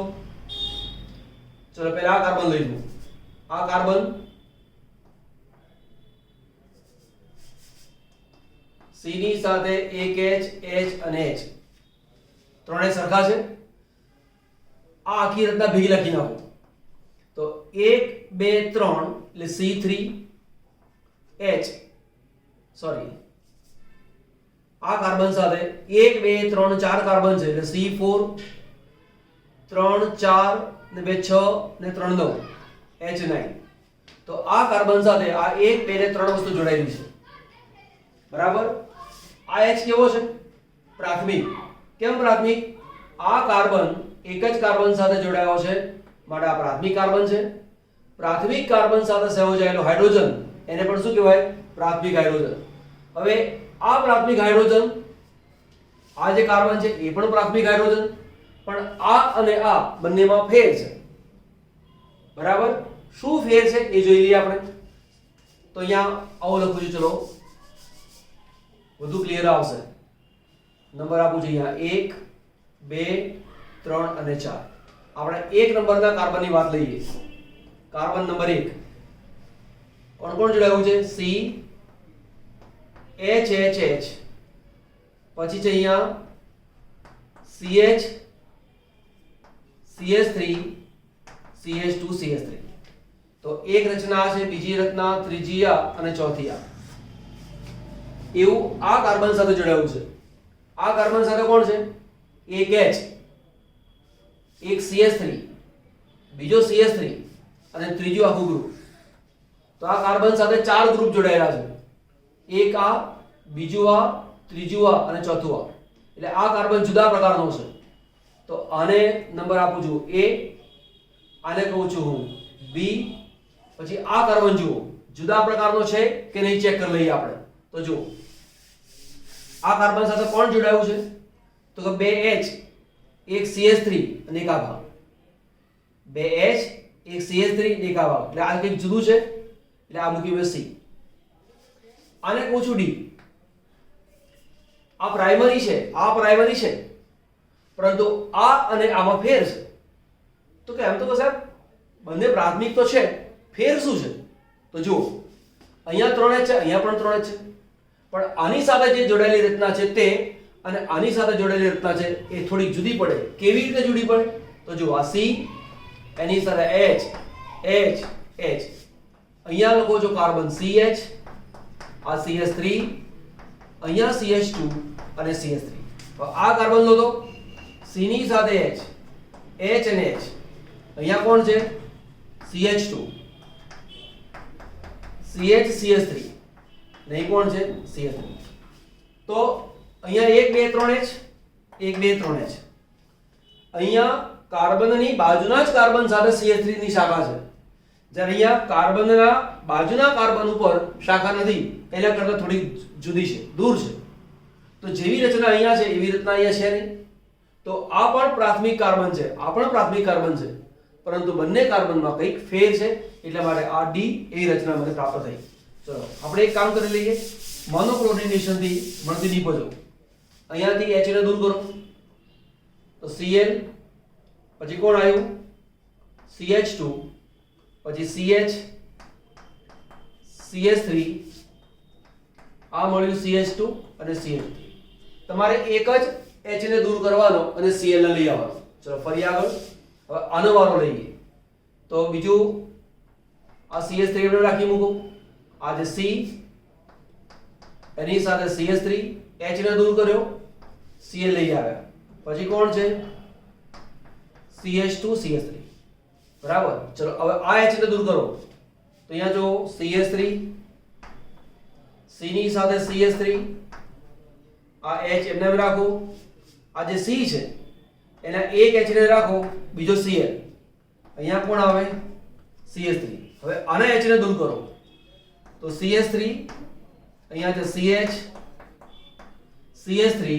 ચલો પહેલા આ કાર્બન લઈ લો આ કાર્બન C ની સાથે એક H અને H ત્રણે સરખા છે આ આખી રચના ભેગી લખી નાખો તો 1 2 3 એટલે C3H સોરી આ કાર્બન સાથે 1 2 3 4 કાર્બન છે એટલે C4 3 4 ને 2 6 ને 3 9 H9 તો આ કાર્બન સાથે આ 1 2 ને 3 વસ્તુ જોડાયેલી છે બરાબર આ H કેવો છે પ્રાથમિક કેમ પ્રાથમિક આ કાર્બન એક જ કાર્બન સાથે જોડાયો છે માટે આ પ્રાથમિક કાર્બન છે પ્રાથમિક કાર્બન સાથે સંયોજાયેલો હાઇડ્રોજન એને પણ શું કહેવાય પ્રાથમિક હાઇડ્રોજન હવે આ પ્રાથમિક હાઇડ્રોજન આ જે કાર્બન છે એ પણ પ્રાથમિક હાઇડ્રોજન પણ આ અને આ બંનેમાં ફેર છે બરાબર શું ફેર છે એ જોઈ લઈએ આપણે તો અહીંયા આવું લખું છું ચલો વધુ ક્લિયર આવશે નંબર આપું છું અહીંયા 1 2 3 અને 4 આપણે એક નંબરના કાર્બનની વાત લઈએ કાર્બન નંબર 1 કોણ કોણ જોડાયું છે C H H H પછી છે અહીંયા CH CH3 CH2 CH3 તો એક રચના છે બીજી રચના ત્રીજી આ અને ચોથી આ એવું આ કાર્બન સાથે જોડાયું છે આ કાર્બન સાથે કોણ છે એક H એક CH3 બીજો CH3 અને ત્રીજો આખું ગ્રુપ તો આ કાર્બન સાથે ચાર ગ્રુપ જોડાયેલા છે એક આ બીજું આ ત્રીજું આ અને ચોથું આ એટલે આ કાર્બન જુદા પ્રકારનો છે તો આને નંબર આપું છું A આને કહું છું હું B પછી આ કાર્બન જુઓ જુદા પ્રકારનો છે કે નહીં ચેક કરી લઈએ આપણે તો જુઓ આ કાર્બન સાથે કોણ જોડાયું છે તો કે 2H એક CH3 અને એક આ ભાગ 2H એક CH3 અને એક આ ભાગ એટલે આ કંઈક જુદું છે એટલે આ મૂક્યું મેં C આને કહું છું D આ પ્રાઇમરી છે પરંતુ આ અને આમાં ફેર છે તો કે એમ તો સાહેબ બંને પ્રાથમિક તો છે ફેર શું છે તો જુઓ અહીંયા 3H છે અહીંયા પણ 3H છે પણ આની સાથે જે જોડાયેલી રચના છે તે અને આની સાથે જોડાયેલી રચના છે એ થોડી જુદી પડે કેવી રીતે જુદી પડે તો જુઓ આ C એની સાથે H H H અહીંયા લખો છો કાર્બન CH આ CH3 અહીંયા CH2 અને CH3 આ કાર્બન લો તો C ની સાથે H અને H અહીંયા કોણ છે CH2 CH CH3 નહીં કોણ છે CH3 તો અહીંયા 1 2 3H 1 2 3H અહીંયા કાર્બનની બાજુના જ કાર્બન સાથે CH3 ની શાખા છે જ્યારે અહીંયા કાર્બનના બાજુના કાર્બન ઉપર શાખા નથી એના કરતાં થોડી જુદી છે દૂર છે તો જેવી રચના અહીંયા છે એવી રચના અહીંયા છે નહીં તો આ પણ પ્રાથમિક કાર્બન છે આ પણ પ્રાથમિક કાર્બન છે પરંતુ બંને કાર્બનમાં કંઈક ફેર છે એટલા માટે આ D એવી રચના મને પ્રાપ્ત થઈ ચલો આપણે એક કામ કરી લઈએ મોનોક્લોરિનેશન થી મળતી નિપજો અહીંયાથી H ને દૂર કરો તો Cl પછી કોણ આવ્યું CH2 પછી CH CH3 આ મળ્યું CH2 અને CH3 તમારે એક જ H ને દૂર કરવાનો અને Cl ને લઈ આવવાનો ચલો ફરી આગળ હવે આનો વારો લઈએ તો બીજું આ CH3 ને રાખી મૂકો આ જે C એની સાથે CH3 H ને દૂર કર્યો Cl લઈ આવ્યા પછી કોણ છે CH2 CH3 બરાબર ચલો હવે આ H ને દૂર કરો તો અહીંયા જો CH3 C ની સાથે CH3 આ H એમને રાખો આ જે C છે એના એક H ને રાખો બીજો Cl અહીંયા કોણ આવે CH3 હવે આના H ને દૂર કરો તો CH3 અહીંયા છે CH CH3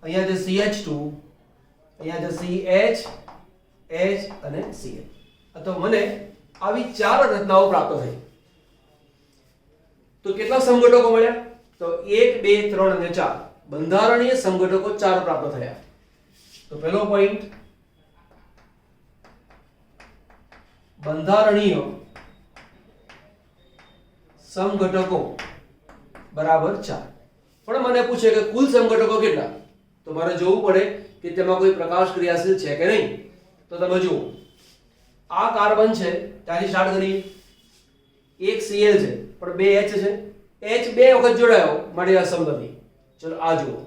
અહીંયા છે CH2 અહીંયા છે CH H અને Cl તો મને આવી ચાર રચનાઓ પ્રાપ્ત થઈ તો કેટલા સંઘટકો મળ્યા તો 1 2 3 અને 4 બંધારણીય સંઘટકો 4 પ્રાપ્ત થયા તો પહેલો પોઈન્ટ બંધારણીય સમઘટકો બરાબર 4 પણ મને પૂછે કે કુલ સમઘટકો કેટલા તો મારે જોવું પડે કે તેમાં કોઈ પ્રકાશ ક્રિયાશીલ છે કે નહીં તો તમે જુઓ આ કાર્બન છે ત્યાંથી સ્ટાર્ટ કરીએ એક Cl છે પણ બે H છે H બે વખત જોડાયો માટે અસમગતિ ચલો આ જુઓ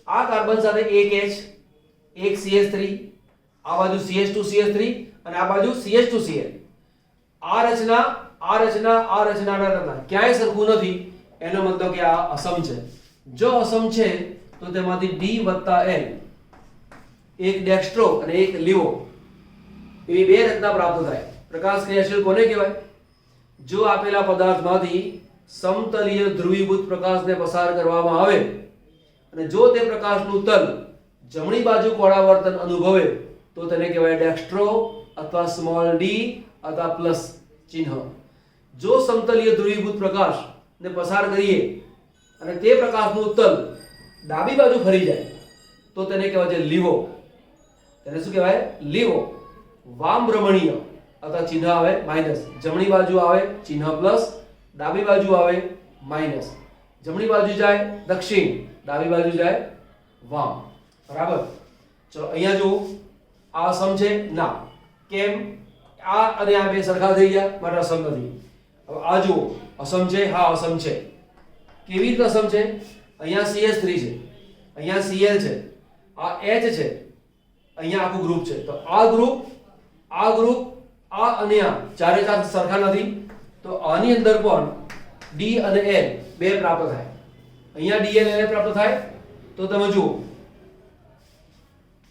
આ કાર્બન સાથે એક H એક CH3 આ બાજુ CH2 CH3 અને આ બાજુ CH2 Cl આ રચના ક્યાંય સરખું નથી એનો મતલબ કે આ અસમ છે જો અસમ છે તો તેમાંથી D + L એક ડેક્સ્ટ્રો અને એક લીવો એવી બે રચના પ્રાપ્ત થાય પ્રકાશ ક્રિયાશીલ કોને કહેવાય જો આપેલા પદાર્થમાંથી સમતલીય ધ્રુવીભૂત પ્રકાશને પસાર કરવામાં આવે અને જો તે પ્રકાશનું તલ જમણી બાજુ પરાવર્તન અનુભવે તો તેને કહેવાય ડેક્સ્ટ્રો અથવા સ્મોલ d અથવા પ્લસ ચિહ્ન જો સમતલીય ધ્રુવીભૂત પ્રકાશને પસાર કરીએ અને તે પ્રકાશનું તલ ડાબી બાજુ ફરી જાય તો તેને કહેવાય છે લીવો તેને શું કહેવાય લીવો વામ ભ્રમણીય અથવા ચિહ્ન આવે માઈનસ જમણી બાજુ આવે ચિહ્ન પ્લસ ડાબી બાજુ આવે માઈનસ જમણી બાજુ જાય દક્ષિણ ડાબી બાજુ જાય વામ બરાબર ચલો અહીંયા જો આ અસમ છે ના કેમ આ અને આ બે સરખા થઈ ગયા માટે અસમ નથી હવે આ જુઓ અસમ છે હા અસમ છે કેવી રીતે અસમ છે અહીંયા CH3 છે અહીંયા Cl છે આ H છે અહીંયા આખું ગ્રુપ છે તો આ ગ્રુપ આ અને આ ચારે ચાર સરખા નથી તો આની અંદર પણ D અને L બે પ્રાપ્ત થાય અહીંયા D અને L પ્રાપ્ત થાય તો તમે જુઓ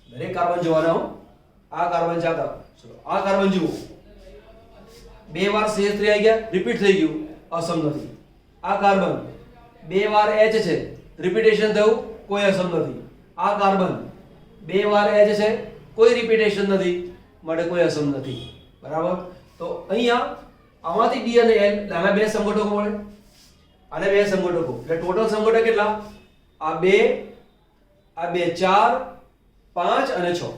દરેક કાર્બન જોવાના હો આ કાર્બન ચાતા ચલો આ કાર્બન જુઓ બે વાર CH3 આવી ગયા રિપીટ થઈ ગયું અસમ નથી આ કાર્બન બે વાર H છે રિપીટેશન થયું કોઈ અસમ નથી આ કાર્બન બે વાર H છે કોઈ રિપીટેશન નથી માટે કોઈ અસમ નથી બરાબર તો અહીંયા આમાંથી D અને L આના બે સંઘટકો મળે અને બે સંઘટકો એટલે ટોટલ સંઘટક કેટલા આ બે 4 5 અને 6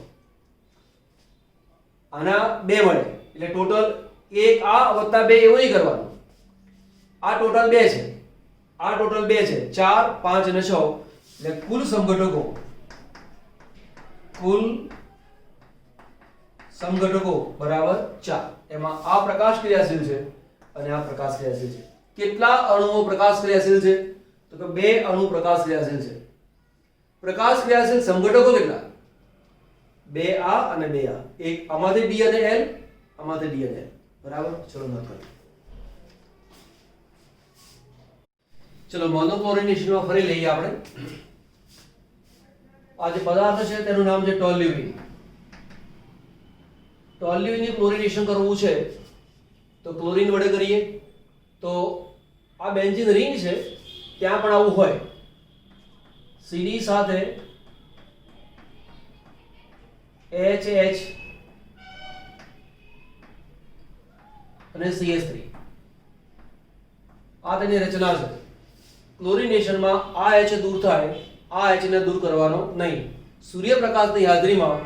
આના બે મળે એટલે ટોટલ એક આ વત્તા બે એવું નહીં કરવાનું આ ટોટલ બે છે આ ટોટલ બે છે 4 5 અને 6 એટલે કુલ સંઘટકો બરાબર 4 એમાં આ પ્રકાશ ક્રિયાશીલ છે અને આ પ્રકાશ ક્રિયાશીલ છે કેટલા અણુઓ પ્રકાશ ક્રિયાશીલ છે તો કે બે અણુ પ્રકાશ ક્રિયાશીલ છે પ્રકાશ ક્રિયાશીલ સંઘટકો કેટલા બે આ અને બે આ એક આમાંથી D અને L આમાંથી D અને L બરાબર ચલો નોંધ કરો ચલો મોનોક્લોરિનેશનમાં ફરી લઈએ આપણે આ જે પદાર્થ છે તેનું નામ છે ટોલ્યુઇન ટોલ્યુઇનનું ક્લોરિનેશન કરવું છે તો ક્લોરીન વડે કરીએ તો આ બેન્ઝીન રિંગ છે ત્યાં પણ આવું હોય CD સાથે HH અને CH3 આ તેની રચના છે ક્લોરિનેશનમાં આ H દૂર થાય આ H ને દૂર કરવાનો નહીં સૂર્યપ્રકાશની હાજરીમાં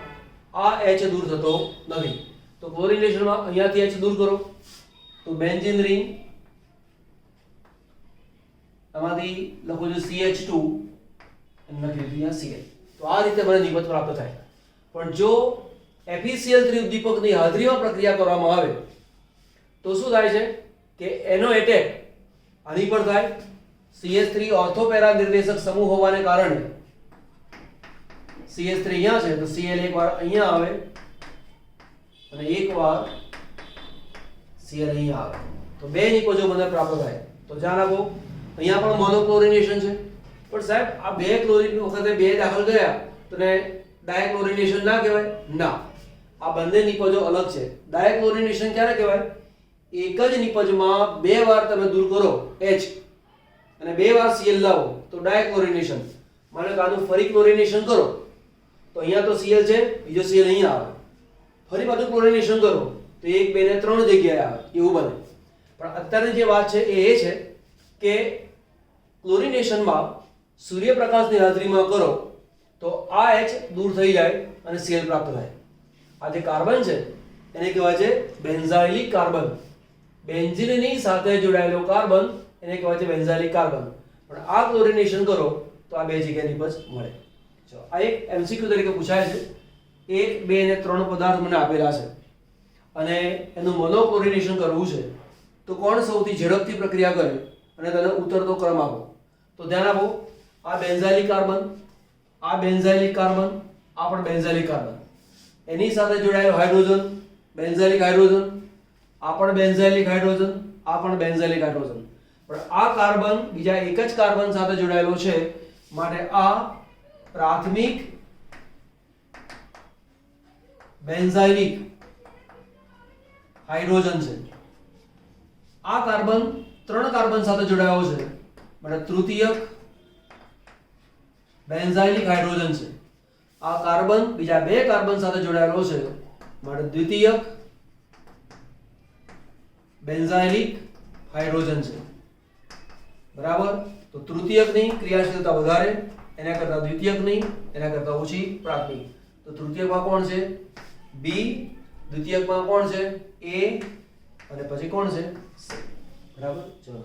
આ H દૂર થતો નથી તો ક્લોરિનેશનમાં અહીંયાથી H દૂર કરો તો બેન્ઝીન રિંગ આમાંથી લખો છો CH2 અને લખી દીધું અહીંયા Cl તો આ રીતે મને નિબંધ પ્રાપ્ત થાય પણ જો FeCl3 ઉદ્દીપકની હાજરીમાં પ્રક્રિયા કરવામાં આવે તો શું થાય છે કે એનો એટેક આની પર થાય CH3 ઓર્થોપેરા નિર્દેશક સમૂહ હોવાને કારણે CH3 અહીંયા છે તો Cl એકવાર અહીંયા આવે અને એકવાર Cl અહીંયા આવે તો બે નિપજો મને પ્રાપ્ત થાય તો ધ્યાન આપો અહીંયા પણ મોનોક્લોરિનેશન છે પણ સાહેબ આ બે ક્લોરીન વખતે બે દાખલ ગયા તો ને ડાયક્લોરિનેશન ના કહેવાય ના આ બંને નિપજો અલગ છે. ડાયક્લોરિનેશન ક્યારે કહેવાય? એક જ નિપજમાં બે વાર તમે દૂર કરો H અને બે વાર Cl લાવો તો ડાયક્લોરિનેશન. માનો કે આનું ફરી ક્લોરિનેશન કરો તો અહીંયા તો Cl છે, બીજો Cl અહીંયા આવે. ફરી પાછું ક્લોરિનેશન કરો તો 1 2 ને 3 જગ્યાએ આવે, એવું બને. પણ અત્યારે જે વાત છે એ છે કે ક્લોરિનેશનમાં સૂર્યપ્રકાશની હાજરીમાં કરો તો આ H દૂર થઈ જાય અને Cl પ્રાપ્ત થાય. આ જે કાર્બન છે એને કહેવાય છે બેન્ઝાઇલિક કાર્બન. બેન્ઝીનની સાથે જોડાયેલો કાર્બન એને કહેવાય છે બેન્ઝાઇલિક કાર્બન. પણ આ ક્લોરિનેશન કરો તો આ બે જગ્યાએ નિપજ મળે. ચલો આ એક MCQ તરીકે પૂછાય છે. 1 2 અને 3 પદાર્થ મને આપેલા છે અને એનું મોનોક્લોરિનેશન કરવું છે તો કોણ સૌથી ઝડપથી પ્રક્રિયા કરે અને તેને ઉતરતો ક્રમ આપો. તો ધ્યાન આપો, આ બેન્ઝાઇલિક કાર્બન, આ બેન્ઝાઇલિક કાર્બન, આ પણ બેન્ઝાઇલિક કાર્બન, એની સાથે જોડાયેલો હાઇડ્રોજન બેન્ઝાઇલિક હાઇડ્રોજન, આ પણ બેન્ઝાઇલિક હાઇડ્રોજન, આ પણ બેન્ઝાઇલિક હાઇડ્રોજન. પણ આ કાર્બન બીજા એક જ કાર્બન સાથે જોડાયેલો છે માટે આ પ્રાથમિક બેન્ઝાઇલિક હાઇડ્રોજન છે. આ કાર્બન 3 કાર્બન સાથે જોડાયો છે માટે તૃતીયક બેન્ઝાઇલિક હાઇડ્રોજન છે. આ કાર્બન બીજા બે કાર્બન સાથે જોડાયેલો છે માટે દ્વિતીયક બેન્ઝાઇલિક હાઇડ્રોજન છે. બરાબર. તો તૃતીયકની ક્રિયાશીલતા વધારે, એના કરતા દ્વિતીયકની એના કરતા ઓછી પ્રાથમિક. તો તૃતીયકમાં કોણ છે? B, દ્વિતીયકમાં કોણ છે? A અને પછી કોણ છે? C. બરાબર. ચલો